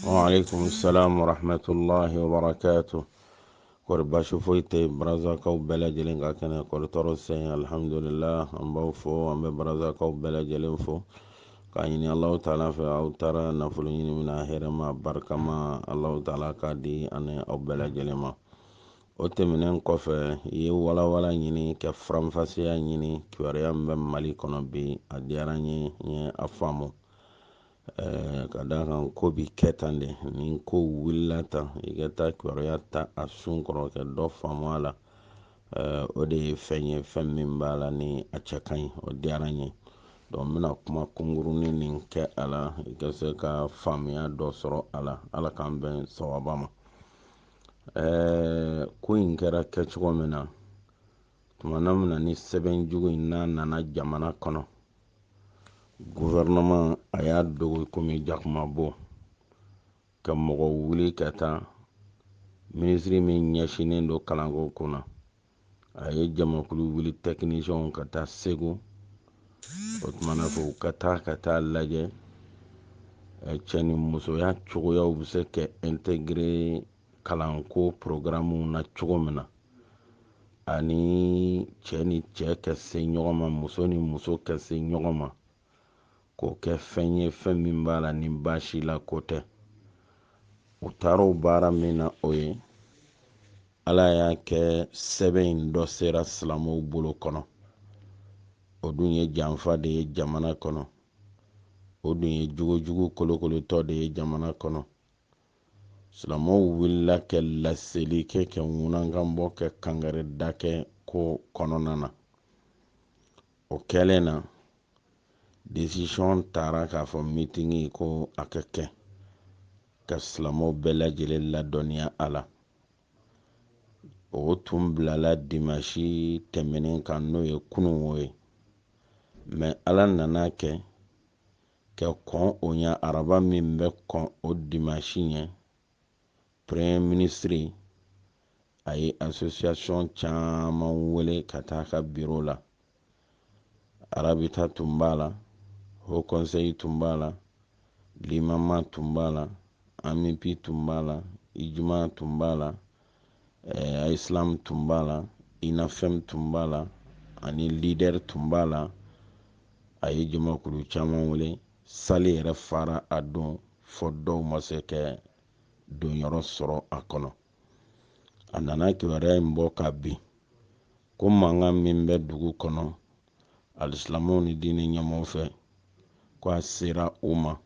وعليكم السلام ورحمة الله وبركاته. كوربا شوفويتي برازا كو بلا جلين كاكنا كورتورو سين الحمد لله أمبو فو أمبو برازا كو بلا جلين فو كايني الله تعالى في أو ترى نفلين من آخر ما بركة ما الله تعالى كادي أنا أو بلا جلين ما oteminen kɔfɛ ye walawala ɲini kɛ faranfasiya ɲini kibaruya min bɛ mali kɔnɔ bi a diyara n ye a faamu ka da kan ko bi kɛ tan de ni ko wulila tan i ka taa kibaruya ta a sun kɔrɔ kɛ dɔ faamu a la o de ye fɛn ye fɛn min b'a la ni a cɛ ka ɲi o diyara n ye donc n bɛna kuma kunkurunin nin kɛ a la i ka se ka faamuya dɔ sɔrɔ a la ala k'an bɛn sawaba ma. Ko in kɛra kɛcogo min na tumana min na ni sɛbɛn jugu in n'a nana jamana kɔnɔ gouvernement a y'a dogo komi jakumabo ka mɔgɔ wuli ka taa ministre min ɲɛsinen don kalanko kunna a ye jamakulu wuli technicienw ka taa Segu o tumana fɛ u ka taa lajɛ cɛ ni musoya cogoyaw bɛ se ka intégrer kalanko programme na cogo min na ani cɛ ni cɛ ka se ɲɔgɔn ma muso ni muso ka se ɲɔgɔn ma k'o kɛ fɛn ye fɛn min b'a la ni baasi la ko tɛ u taara o baara min na o ye ala y'a kɛ sɛbɛn in dɔ sera silamɛw bolo kɔnɔ o dun ye janfa de ye jamana kɔnɔ o dun ye jugujugu kolokolotɔ de ye jamana kɔnɔ silamɛw wulila kɛ laseli kɛ ŋunanganbɔ kɛ kangari da kɛ ko kɔnɔna na o kɛlen na décision taara k'a fɔ meeting ko a ka kɛ ka silamɛw bɛɛ lajɛlen ladɔnniya a la o tun bilala dimanche tɛmɛnen kan n'o ye kunun o ye mais ala nana kɛ kɔn o ɲa araba min bɛ kɔn o dimanche ɲɛ premier ministre a ye association caman wele ka taa ka bureau la arabita tun b'a la haut conseil tun b'a la limama tun b'a la amipi tun b'a la ijuma tun b'a la islam tun b'a la inafem tun b'a la ani leader tun b'a la a ye jamakulu caman wele sali yɛrɛ fara a don fɔ dɔw ma se kɛ donyɔrɔ sɔrɔ a kɔnɔ a nana kibaruya in bɔ ka bin ko mankan min bɛ dugu kɔnɔ alisilamɛw ni diinɛ ɲɛmɔgɔw fɛ ko a sera u ma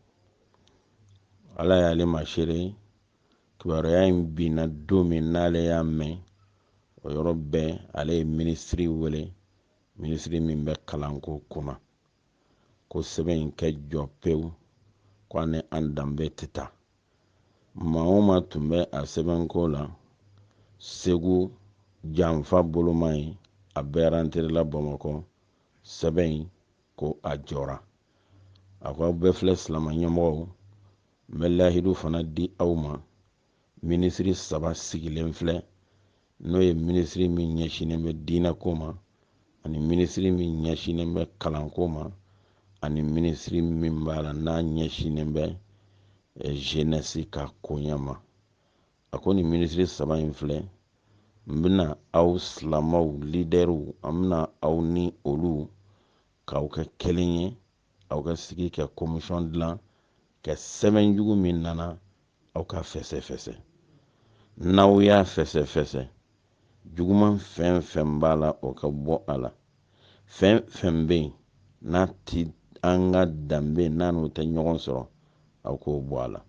ala y'ale masere kibaruya in binna don min n'ale y'a mɛn o yɔrɔ bɛɛ ale ye ministiri wele ministiri min bɛ kalanko kunna ko sɛbɛn in kɛ jɔ pewu ko ani an danbe tɛ taa maa o maa tun bɛ a sɛbɛnko la Segu janfa boloma ye a bɛɛ ranterela Bamakɔ sɛbɛn in ko a jɔra a ko aw bɛɛ filɛ silamɛ ɲɛmɔgɔw n bɛ lahidu fana di aw ma minisiri 3 sigilen filɛ n'o ye minisiri min ɲɛsinen bɛ diinɛko ma ani minisiri min ɲɛsinen bɛ kalanko ma ani minisiri min b'a la n'a ɲɛsinen bɛ jeunesse ka koɲɛ ma a ko ni minisiri 3 in filɛ n bɛna aw silamɛw leaderw an bɛna aw ni olu k'aw kɛ kelen ye aw ka sigi kɛ commission dilan ka sɛbɛn jugu min nana aw ka fɛsɛfɛsɛ n'aw y'a fɛsɛfɛsɛ juguman fɛn fɛn b'a la o ka bɔ a la fɛn fɛn bɛ yen n'a ti an ka danbe n'a n'o tɛ ɲɔgɔn sɔrɔ aw k'o bɔ a la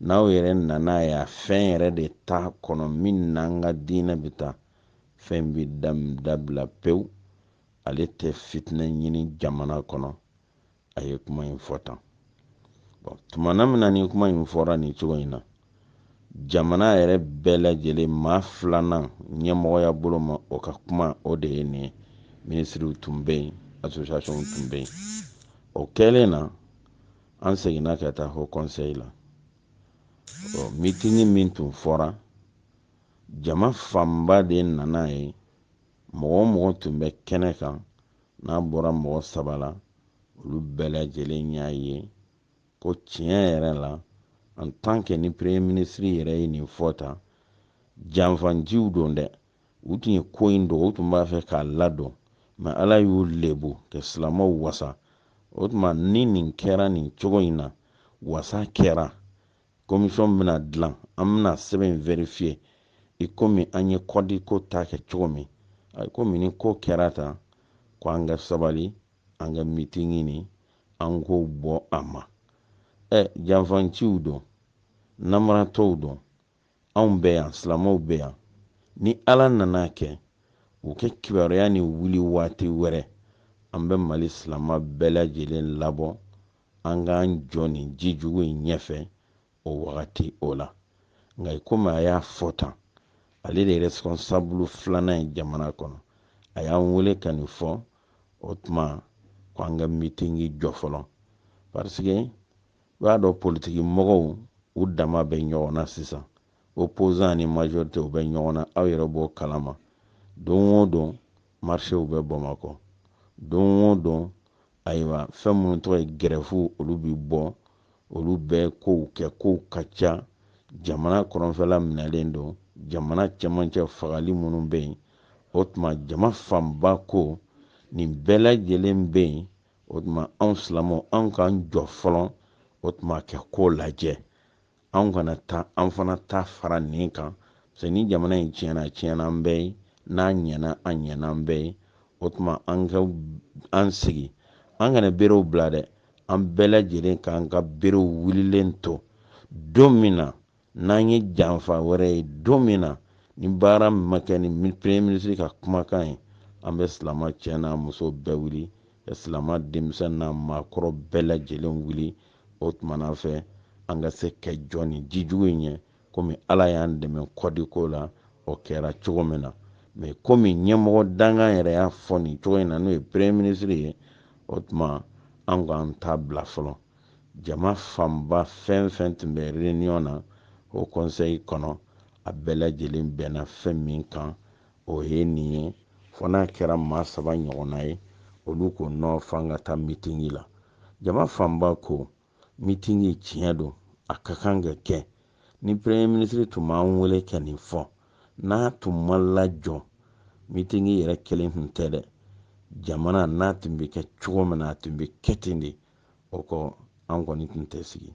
n'aw yɛrɛ nana ye a fɛn yɛrɛ de t'a kɔnɔ min n'an ka diinɛ bɛ taa fɛn bɛ dabila pewu ale tɛ fitinɛ ɲini jamana kɔnɔ a ye kuma in fɔ tan tumana min na ni kuma in fɔra nin cogo in na jamana yɛrɛ bɛɛ lajɛlen maa filanan ɲɛmɔgɔya bolo ma o ka kuma o de ye nin ministiriw tun bɛ yen association tun bɛ yen o kɛlen na an seginna ka taa haut conseil la meeting min tun fɔra jama fanba de nana ye mɔgɔ mɔgɔ tun bɛ kɛnɛ kan n'a bɔra mɔgɔ 3 la olu bɛɛ lajɛlen y'a ye ko tiɲɛ yɛrɛ la en tant que ni premier ministre yɛrɛ ye nin fɔta janfanjiw don dɛ u tun ye ko in dɔn u tun b'a fɛ k'a ladon mɛ ala y'u lebu ka silamɛw wasa o tuma ni nin kɛra nin cogo in na wasa kɛra commission bɛna dilan an bɛna sɛbɛn vérifier i komi an ye kɔdi ko ta kɛ cogo min komi ni ko kɛra tan ko an ka sabali an ka meeting ɲini an k'o bɔ a ma janfanciw don namaratɔw don anw bɛ yan silamɛw bɛ yan ni ala nana kɛ u kɛ kibaruya ni wuli waati wɛrɛ an bɛ mali silamɛ bɛɛ lajɛlen labɔ an k'an jɔ nin ji jugu in ɲɛfɛ o wagati o la nka komi a y'a fɔ tan ale de ye responsable filanan ye jamana kɔnɔ a y'an wele ka nin fɔ o tuma ko an ka meeting jɔ fɔlɔ parce que i b'a dɔn politiki mɔgɔw u dama bɛ ɲɔgɔn na sisan opposant ni majorité u bɛ ɲɔgɔn na aw yɛrɛ b'o kalama don o don marchew bɛ Bamakɔ don o don ayiwa fɛn minnu tɔgɔ ye grève olu bi bɔ olu bɛɛ kow kɛ kow ka ca jamana kɔrɔnfɛla minɛlen don jamana cɛmancɛ fagali minnu bɛ yen o tuma jama fanba ko nin bɛɛ lajɛlen bɛ yen o tuma anw silamɛw anw k'an jɔ fɔlɔ o tuma kɛ ko lajɛ anw kana taa an fana ta fara nin kan parce que ni jamana in tiɲɛna an bɛɛ ye n'a ɲɛna an ɲɛna an bɛɛ ye o tuma an sigi an kana berew bila dɛ an bɛɛ lajɛlen k'an ka berew wulilen to don min na n'an ye janfa wɛrɛ ye don min na ni baara min ma kɛ ni premier ministre ka kumakan ye an bɛ silamɛ cɛ n'a muso bɛɛ wuli ka silamɛ denmisɛn n'a maakɔrɔ bɛɛ lajɛlen wuli o tuma na fɛ an ka se ka jɔ ni ji jugu in ye komi ala y'an dɛmɛ kɔdi ko la o kɛra cogo min na mɛ komi ɲɛmɔgɔ dankan yɛrɛ y'a fɔ nin cogo in na n'o ye premier ministre ye o tuma an k'an ta bila fɔlɔ jama fanba fɛn fɛn tun bɛ réunion na o conseil kɔnɔ a bɛɛ lajɛlen bɛnna fɛn min kan o ye nin ye fɔ n'a kɛra maa 3 ɲɔgɔnna ye olu ko non f'an ka taa meeting la jama fanba ko meeting tiɲɛ don a ka kan ka kɛ ni premier ministre tun b'an wele ka nin fɔ n'a tun ma lajɔ meeting yɛrɛ kelen tun tɛ dɛ jamana n'a tun bɛ kɛ cogo min na a tun bɛ kɛ ten de o kɔ an kɔni tun tɛ sigi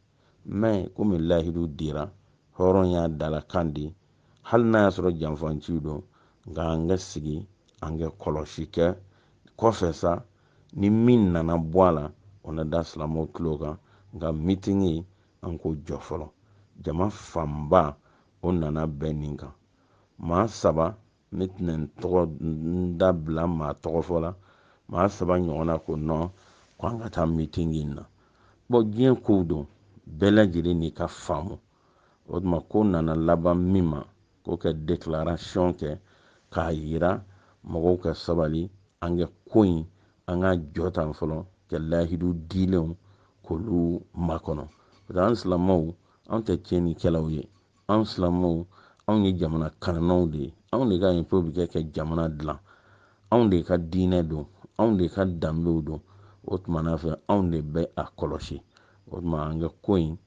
mɛ komi lahidu dira hɔrɔn y'a dala kan di hali n'a y'a sɔrɔ janfanciw don nka an ka sigi an ka kɔlɔsi kɛ kɔfɛ sa ni min nana bɔ a la o na da silamɛw tulo kan nka meeting an k'o jɔ fɔlɔ jama fanba o nana bɛn nin kan maa 3 ne tɛna n da bila maa tɔgɔ fɔ la maa 3 ɲɔgɔnna ko non ko an ka taa meeting in na diɲɛ kow don bɛɛ lajɛlen n'i ka faamu o tuma ko nana laban min ma ko ka déclaration kɛ k'a yira mɔgɔw ka sabali an ka ko in an ka jɔ tan fɔlɔ ka lahidu dilenw k'olu makɔnɔ parce que an silamɛw anw tɛ tiɲɛnikɛlaw ye anw silamɛw anw ye jamana kananaw de ye anw de ka impôt bɛ kɛ ka jamana dilan anw de ka diinɛ don anw de ka danbew don o tuma na fɛ anw de bɛ a kɔlɔsi o tuma an ka ko in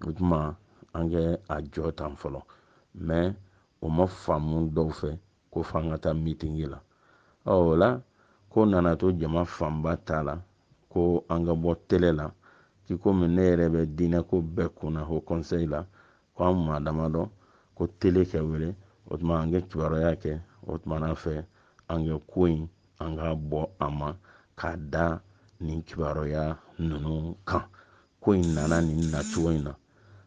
o tuma an ka a jɔ tan fɔlɔ mɛ o ma faamu dɔw fɛ ko f'an ka taa meeting la o la ko nana to jama fanba ta la ko an ka bɔ télé la ki komi ne yɛrɛ bɛ diinɛ ko bɛɛ kunna o conseil la ko an maa damadɔ ko télé kɛ wele o tuma an ka kibaruya kɛ o tuma na fɛ an ka ko in an ka bɔ a ma k'a da nin kibaruya ninnu kan ko in nana nin nacogo in na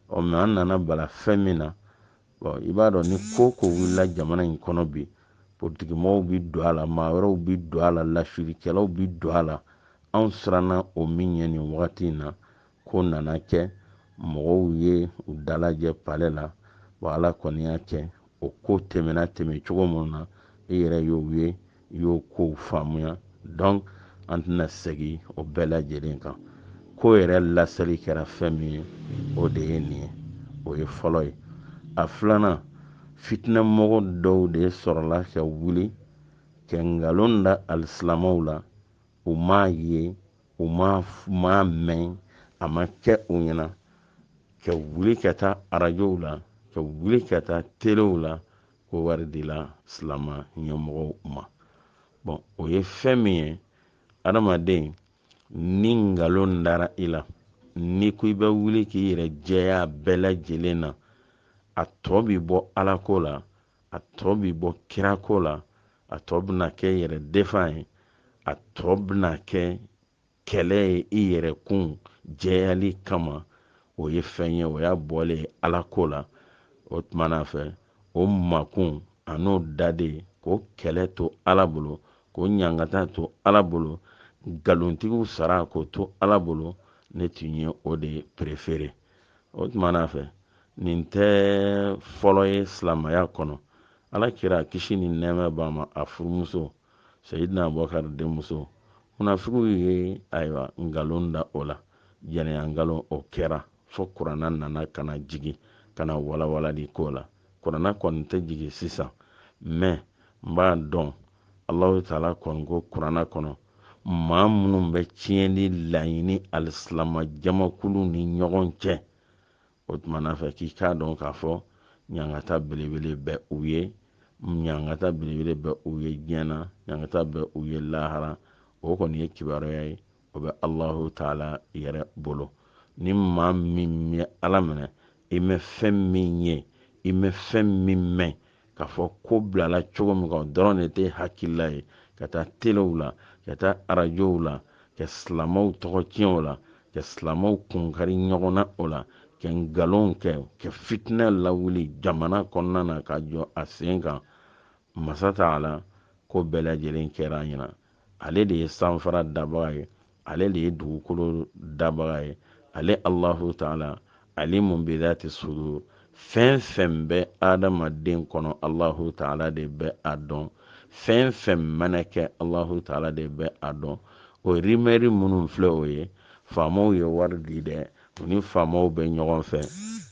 mɛ an nana bala fɛn min na i b'a dɔn ni ko wulila jamana in kɔnɔ bi politikimɔgɔw bi don a la maa wɛrɛw bi don a la lasirikɛlaw bi don a la anw siranna o min ɲɛ nin wagati in na ko nana kɛ mɔgɔw ye u dalajɛ palais la ala kɔni y'a kɛ o ko tɛmɛ cogo min na i yɛrɛ y'o ye i y'o kow faamuya donc an tɛna segin o bɛɛ lajɛlen kan ko yɛrɛ laseli kɛra fɛn min ye o de ye nin ye o ye fɔlɔ ye a filanan fitinɛmɔgɔ dɔw de sɔrɔla ka wuli ka nkalon da alisilamɛw la u m'a ye u m'a mɛn a ma kɛ u ɲɛna ka wuli ka taa arajow la ka wuli ka taa telew la ko wari dila silama ɲɛmɔgɔw ma. Bon o ye fɛn min ye adamaden ni ngalon dara i la ni ko i bɛ wuli k'i yɛrɛ jɛya bɛɛ lajɛlen na a tɔ bi bɔ ala ko la a tɔ bi bɔ kira ko la a tɔ bɛna kɛ yɛrɛ defan ye a tɔ bɛna kɛ kɛlɛ ye i yɛrɛ kun jɛyali kama. O ye fɛn ye o y'a bɔlen ala ko la. O tumana fɛ o makun a n'o daden k'o kɛlɛ to ala bolo k'o ɲangata to ala bolo nkalontigiw sara k'o to ala bolo ne tun ye o de préféré. O tumana fɛ nin tɛ fɔlɔ ye silamɛya kɔnɔ. Ala kira kisi ni nɛɛmɛ b'a ma a furumuso Sayidina Abubakar denmuso munafigiw ye ayiwa ngalon da o la jɛnɛya ngalon o kɛra fo kuranna nana kana jigi kana walawalali ko la. Kuranna kɔni tɛ jigi sisan mais n b'a dɔn Alahu taala kɔni ko kuranna kɔnɔ maa minnu bɛ tiɲɛli laɲini alisilama jamakulu ni ɲɔgɔn cɛ. O tumana fɛ k'i k'a dɔn k'a fɔ ɲangata belebele bɛ u ye ɲangata belebele bɛ u ye diɲɛ na ɲangata bɛ u ye lahara. O kɔni ye kibaruya ye o bɛ Alahu taala yɛrɛ bolo. Ni maa min ye ala minɛ i mɛ fɛn min ye i mɛ fɛn min mɛn k'a fɔ ko bilala cogo min kan dɔrɔn de tɛ hakilila ye ka taa telew la ka taa arajow la ka silamɛw tɔgɔ tiɲɛ o la ka silamɛw kunkari ɲɔgɔn na o la ka ngalon kɛ ka fitinɛ lawuli jamana kɔnɔna na ka jɔ a sen kan. Masa Taala ko bɛɛ lajɛlen kɛra an ɲɛna. Ale de ye sanfara dabaga ye ale de ye dugukolo dabaga ye ale Alahu Taala alimun bi dhati sudur. Fɛn fɛn bɛ adamaden kɔnɔ Alahu Taala de bɛ a dɔn. Fɛn fɛn mana kɛ Alahu Taala de bɛ a dɔn. O rimɛri minnu filɛ o ye faamaw ye wari di dɛ u ni faamaw bɛ ɲɔgɔn fɛ.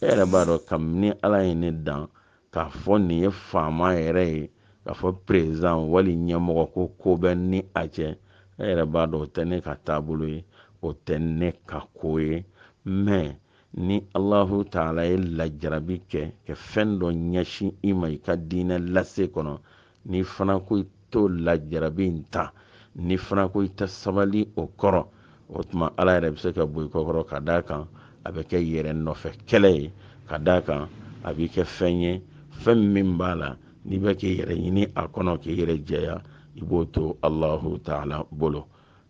E yɛrɛ b'a dɔn kabini ala ye ne dan k'a fɔ nin ye faama yɛrɛ ye k'a fɔ président wali ɲɛmɔgɔ ko bɛ ni a cɛ e yɛrɛ b'a dɔn o tɛ ne ka taabolo ye o tɛ ne ka ko ye. Mais ni Alahu Taala ye lajarabi kɛ ka fɛn dɔ ɲɛsin i ma i ka diinɛ lase kɔnɔ ni fana ko i t'o lajarabi in ta ni fana ko i tɛ sabali o kɔrɔ o tuma ala yɛrɛ bɛ se ka bɔ i kɔkɔrɔ ka d'a kan a bɛ kɛ yɛrɛ nɔfɛ kɛlɛ ye ka d'a kan a bɛ kɛ fɛn ye fɛn min b'a la n'i bɛ k'i yɛrɛ ɲini a kɔnɔ k'i yɛrɛ jɛya i b'o to Alahu Taala bolo.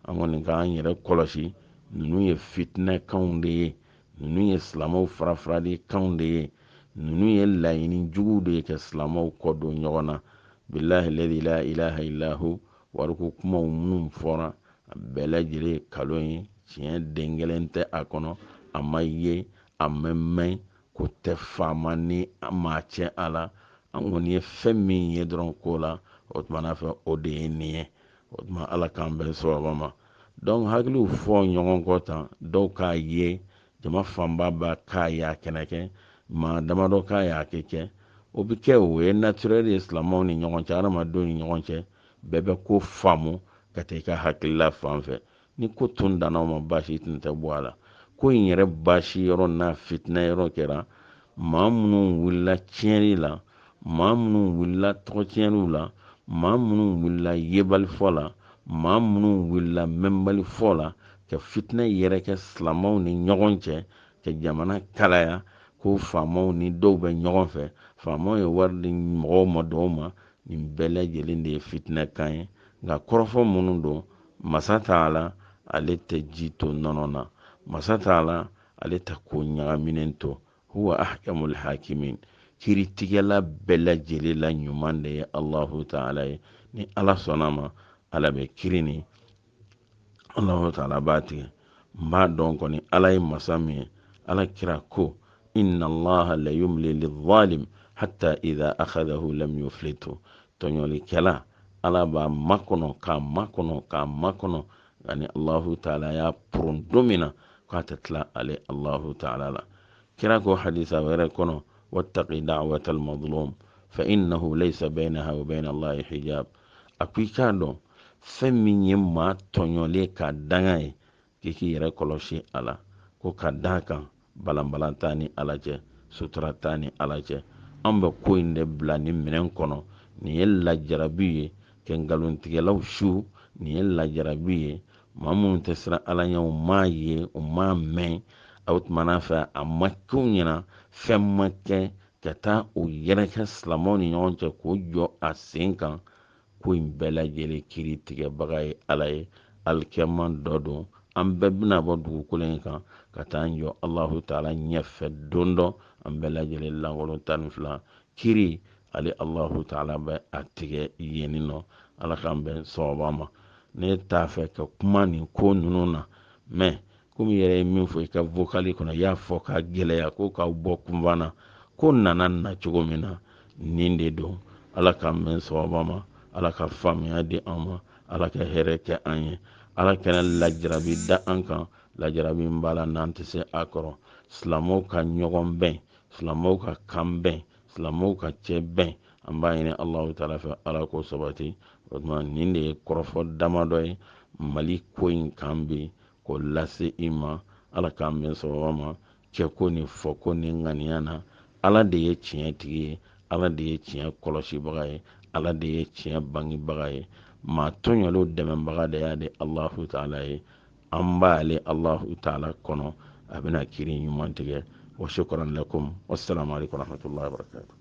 An kɔni k'an yɛrɛ kɔlɔsi ninnu ye fitinɛkanw de ye ninnu ye silamɛw farafarali kanw de ye ninnu ye laɲini juguw de ye ka silamɛw kɔ don ɲɔgɔn na. Bilahi ladi la ilaha illahu wariku kumaw minnu fɔra a bɛɛ lajɛlen ye kalon ye tiɲɛ den kelen tɛ a kɔnɔ a ma ye a mɛ mɛn ko tɛ faama ni maa cɛ a la. An kɔni ye fɛn min ye dɔrɔn ko la o tumana fɛ o de ye nin ye o tuma ala k'an bɛn sababa ma. Donc hakiliw fɔ ɲɔgɔn kɔ tan dɔw k'a ye jama fanba b'a k'a y'a kɛnɛ kɛ maa damadɔ k'a y'a kɛ o bɛ kɛ o ye naturel ye silamɛw ni ɲɔgɔn cɛ adamadenw ni ɲɔgɔn cɛ bɛɛ bɛ ko faamu ka taa i ka hakilila fan fɛ. Ni ko tun danna ma baasi tun tɛ bɔ a la. Ko in yɛrɛ baasi yɔrɔ n'a fitinɛ yɔrɔ kɛra maa minnu wulila tiɲɛli la maa minnu wulila tɔgɔtiɲɛliw la maa minnu wulila yebali fɔ la maa minnu wulila mɛnbali fɔ la ka fitinɛ yɛrɛ kɛ silamɛw ni ɲɔgɔn cɛ ka jamana kalaya ko faamaw ni dɔw bɛ ɲɔgɔn fɛ faamaw ye wari di mɔgɔw ma dɔw ma nin bɛɛ lajɛlen de ye fitinɛ kan ye. Nka kɔrɔfɔ minnu don Masa Taala ale tɛ ji to nɔnɔ na. Masa Taala ale tɛ ko ɲagaminen to. Huwa ahkamul hakimin. Kiritigɛla bɛɛ lajɛlen la ɲuman de ye Alahu Taala ye. Ni ala sɔnna ma ala bɛ kiri ni Alahu Taala b'a tigɛ. N b'a dɔn kɔni ala ye masa min ye ala kira ko inna allaha la yumli lidhalim hatta idha akhadahu lam yuflitu. Tɔɲɔlikɛla ala b'a makɔnɔ k'a makɔnɔ k'a makɔnɔ ani Alahu Taala y'a poron don min na k'a tɛ tila ale Alahu Taala la. Kira ko hadisa wɛrɛ kɔnɔ wattaqi da'watal mazlum fa innahu laysa bainaha wa baina allahi hijab. A ko i k'a dɔn fɛn min ye maa tɔɲɔlen ka danga ye k'i k'i yɛrɛ kɔlɔsi a la ko ka d'a kan balanbalan t'a ni Ala cɛ, sutura t'a ni Ala cɛ. An bɛ ko in de bila ni minɛn kɔnɔ. Nin ye lajarabi ye kɛ nkalontigɛlaw su, nin ye lajarabi ye maa minnu tɛ siran Ala ɲɛ, u m'a ye, u m'a mɛn, o tumana fɛ a ma k'u ɲɛna, fɛn ma kɛ ka taa o yɛrɛkɛ silamɛw ni ɲɔgɔn cɛ k'o jɔ a sen kan. Ko in bɛɛ lajɛlen kiiri tigɛbaga ye Ala ye. Alikɛma dɔ don, an bɛɛ bɛna bɔ dugukolo in kan ka taa an jɔ Alahu Taala ɲɛfɛ don dɔ, an bɛɛ lajɛlen lankolon 12 kiiri, ale Alahu Taala bɛ a tigɛ yen nɔ. Ala k'an bɛn sababa ma. Ne t'a fɛ ka kuma nin ko ninnu na, mais komi yɛrɛ ye min fɔ i ka vocal kɔnɔ, i y'a fɔ ka gɛlɛya ko k'aw bɔ kunfan na, ko nana na cogo min na, nin de don. Ala k'an bɛn sababa ma, Ala ka faamuya di an ma, Ala ka hɛrɛ kɛ an ye, Ala kana lajarabi da an kan, lajarabi min b'a la n'an tɛ se a kɔrɔ. Silamɛw ka ɲɔgɔn bɛn, silamɛw ka kan bɛn, silamɛw ka cɛ bɛn, an b'a ɲini Alahu Taala fɛ Ala k'o sabati. O tuma nin de ye kɔrɔfɔ damadɔ ye Mali ko in kan bi k'o lase i ma. Ala k'an bɛn sababa ma, cɛko ni fɔko ni ŋaniya na. Ala de ye tiɲɛ tigi ye, Ala de ye tiɲɛ kɔlɔsibaga ye, Ala de ye tiɲɛ bangibaga ye. Maa tɔɲɔliw dɛmɛbaga de y'a de Alahu Taala ye. An b'ale Alahu Taala kɔnɔ, a bɛna kiiri ɲuman tigɛ. Wa shukran lakum, wassalamu alaikum warahmatullahi wabarakatuh.